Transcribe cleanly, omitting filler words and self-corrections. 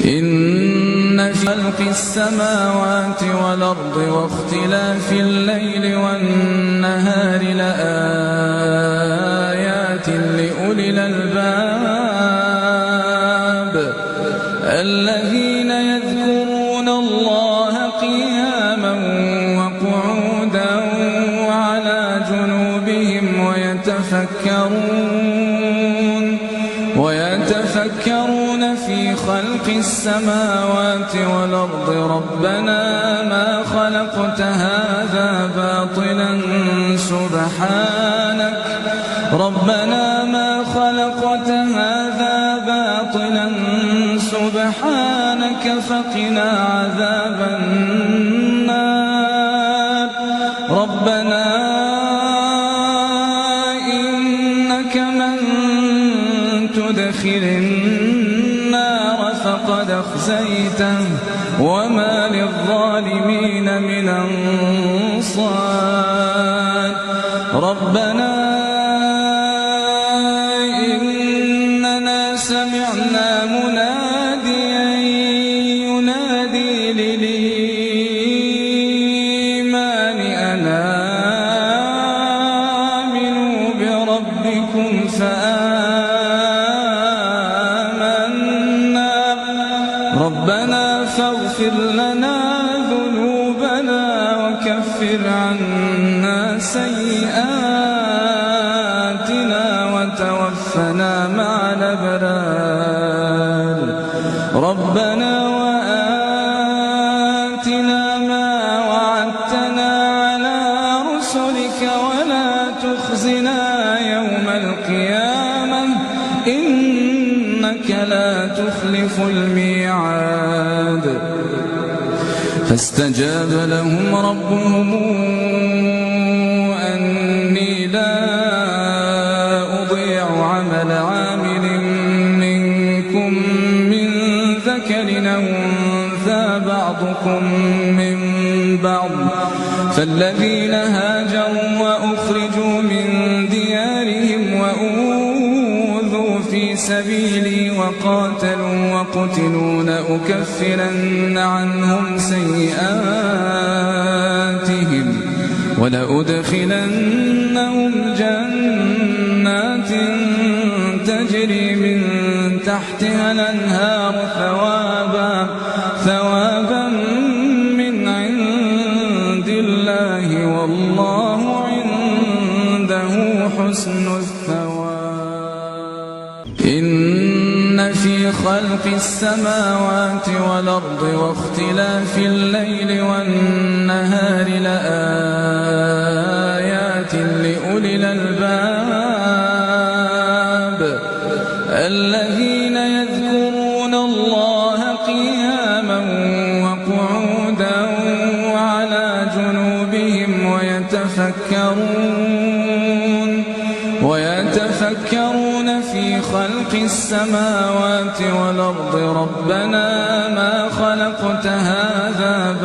إن في خلق السماوات والأرض واختلاف الليل والنهار لآيات لأولي الألباب الذين يذكرون الله قياما وقعودا وعلى جنوبهم ويتفكرون في خلق السماوات والأرض ربنا ما خلقت هذا باطلا سبحانك فقنا عذاب النار ربنا إنك من تدخل النار فقد أخزيته وما للظالمين من أنصار ربنا إننا سمعنا مناديا ينادي للإيمان أن آمنوا بربكم فآمنا ربنا فاغفر لنا ذنوبنا وكفر عنا سيئاتنا وتوفنا مع الأبرار ربنا وآتنا ما وعدتنا على رسلك ولا تخزنا يوم القيامة إنك لا تخلف الميعاد فاستجاب لهم ربهم أني لا أضيع عمل عامل منكم من ذكر أو أنثى بعضكم من بعض فالذين هاجروا وأخرجوا من ديارهم وأوذوا في سبيلي وقاتلوا وقتلوا لأكفرن عنهم سيئاتهم ولأدخلنهم جنات تجري من تحتها الأنهار ثوابا من عند الله والله عنده حسن الثواب إن في خلق السماوات والأرض واختلاف الليل والنهار لآيات لأولي الألباب الذين يذكرون الله قياما وقعودا وعلى جنوبهم ويتفكرون في خلق السماوات والأرض ربنا ما خلقت هذا